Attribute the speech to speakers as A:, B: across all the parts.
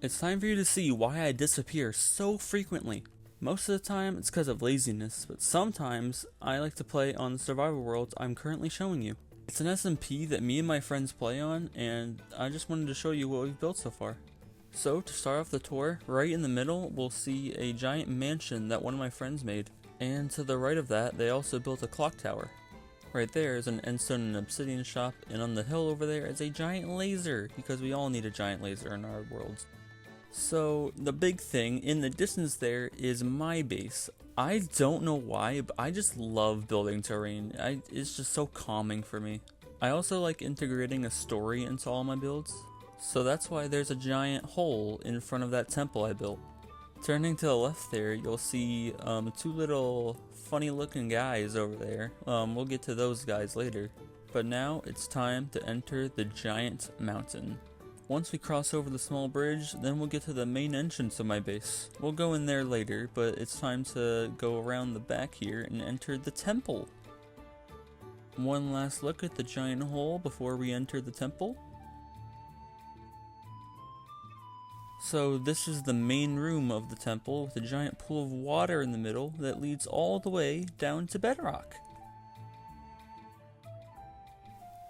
A: It's time for you to see why I disappear so frequently. Most of the time it's because of laziness, but sometimes I like to play on the survival worlds I'm currently showing you. It's an SMP that me and my friends play on, and I just wanted to show you what we've built so far. So to start off the tour, right in the middle we'll see a giant mansion that one of my friends made, and to the right of that they also built a clock tower. Right there is an endstone and obsidian shop, and on the hill over there is a giant laser, because we all need a giant laser in our worlds. So the big thing in the distance there is my base. I don't know why, but I just love building terrain. It's just so calming for me. I also like integrating a story into all my builds, so that's why there's a giant hole in front of that temple I built. Turning to the left there, you'll see two little funny looking guys over there. We'll get to those guys later. But now it's time to enter the giant mountain. Once we cross over the small bridge, then we'll get to the main entrance of my base. We'll go in there later, but it's time to go around the back here and enter the temple. One last look at the giant hole before we enter the temple. So this is the main room of the temple with a giant pool of water in the middle that leads all the way down to Bedrock.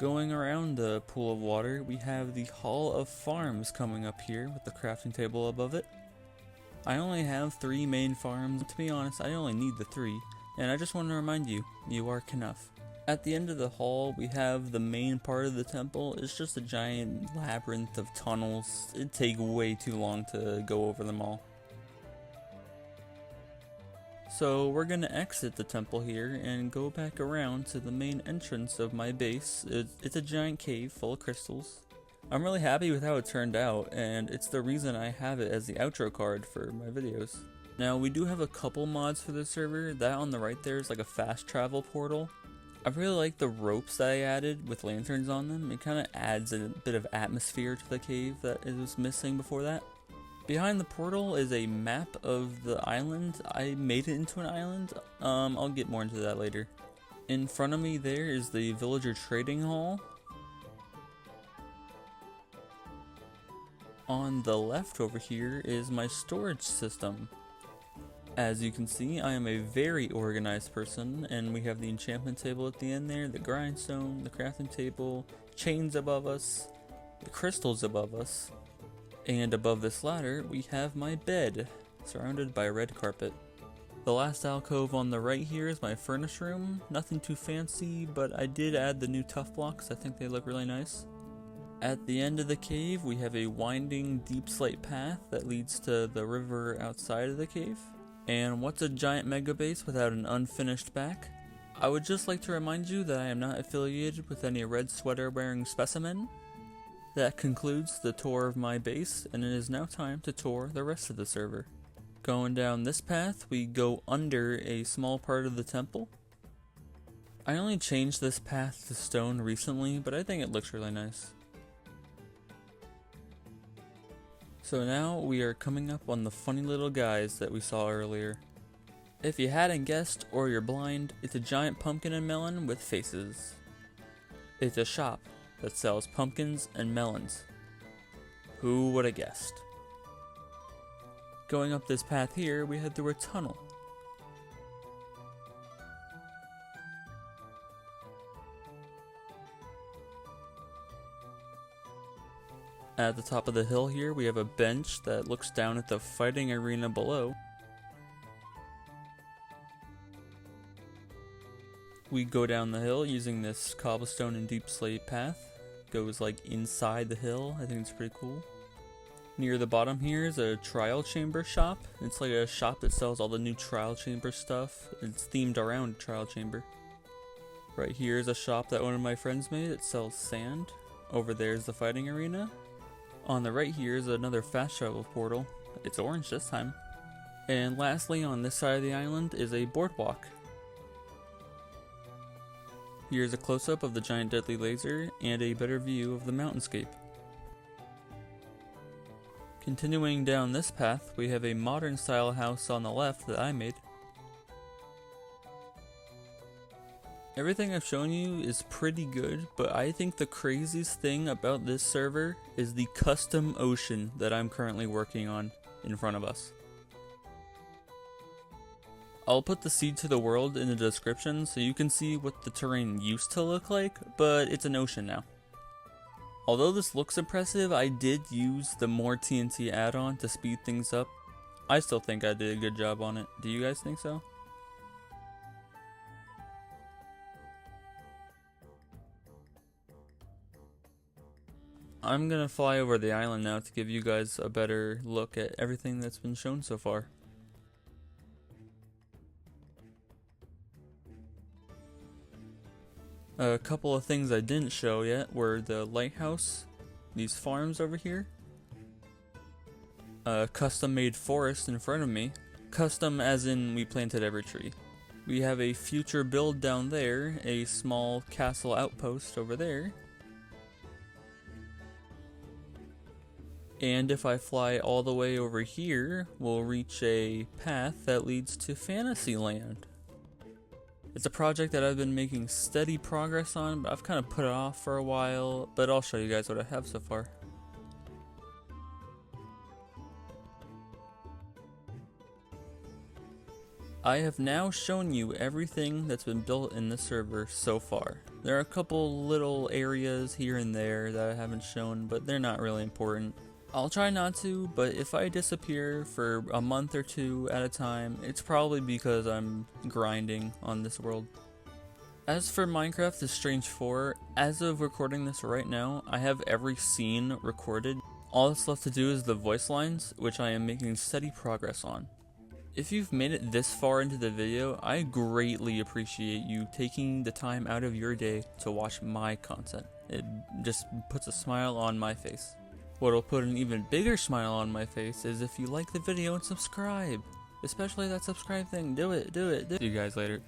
A: Going around the pool of water, we have the Hall of Farms coming up here with the crafting table above it. I only have 3 main farms. To be honest, I only need the 3, and I just want to remind you, you are enough. At the end of the hall, we have the main part of the temple. It's just a giant labyrinth of tunnels. It'd take way too long to go over them all. So we're going to exit the temple here and go back around to the main entrance of my base. It's a giant cave full of crystals. I'm really happy with how it turned out, and it's the reason I have it as the outro card for my videos. Now we do have a couple mods for the server. That on the right there is like a fast travel portal. I really like the ropes that I added with lanterns on them. It kind of adds a bit of atmosphere to the cave that it was missing before that. Behind the portal is a map of the island. I made it into an island. I'll get more into that later. In front of me there is the villager trading hall. On the left over here is my storage system. As you can see, I am a very organized person, and we have the enchantment table at the end there, the grindstone, the crafting table, chains above us, the crystals above us. And above this ladder, we have my bed, surrounded by red carpet. The last alcove on the right here is my furnace room. Nothing too fancy, but I did add the new tough blocks. I think they look really nice. At the end of the cave, we have a winding deep slate path that leads to the river outside of the cave. And what's a giant mega base without an unfinished back? I would just like to remind you that I am not affiliated with any red sweater wearing specimen. That concludes the tour of my base, and it is now time to tour the rest of the server. Going down this path, we go under a small part of the temple. I only changed this path to stone recently, but I think it looks really nice. So now we are coming up on the funny little guys that we saw earlier. If you hadn't guessed, or you're blind, it's a giant pumpkin and melon with faces. It's a shop that sells pumpkins and melons. Who would have guessed? Going up this path here, we head through a tunnel. At the top of the hill here, we have a bench that looks down at the fighting arena below. We go down the hill using this cobblestone and deep slate path. Goes like inside the hill. I think it's pretty cool. Near the bottom here is a trial chamber shop. It's like a shop that sells all the new trial chamber stuff. It's themed around a trial chamber. Right here is a shop that one of my friends made. It sells sand. Over there is the fighting arena. On the right here is another fast travel portal. It's orange this time. And lastly, on this side of the island is a boardwalk. Here's a close-up of the giant deadly laser and a better view of the mountainscape. Continuing down this path, we have a modern style house on the left that I made. Everything I've shown you is pretty good, but I think the craziest thing about this server is the custom ocean that I'm currently working on in front of us. I'll put the Seed to the World in the description so you can see what the terrain used to look like, but it's an ocean now. Although this looks impressive, I did use the More TNT add-on to speed things up. I still think I did a good job on it. Do you guys think so? I'm gonna fly over the island now to give you guys a better look at everything that's been shown so far. A couple of things I didn't show yet were the lighthouse, these farms over here, a custom made forest in front of me, custom as in we planted every tree. We have a future build down there, a small castle outpost over there, and if I fly all the way over here, we'll reach a path that leads to Fantasyland. It's a project that I've been making steady progress on, but I've kind of put it off for a while, but I'll show you guys what I have so far. I have now shown you everything that's been built in this server so far. There are a couple little areas here and there that I haven't shown, but they're not really important. I'll try not to, but if I disappear for a month or two at a time, it's probably because I'm grinding on this world. As for Minecraft The Strange 4, as of recording this right now, I have every scene recorded. All that's left to do is the voice lines, which I am making steady progress on. If you've made it this far into the video, I greatly appreciate you taking the time out of your day to watch my content. It just puts a smile on my face. What'll put an even bigger smile on my face is if you like the video and subscribe. Especially that subscribe thing. Do it. See you guys later.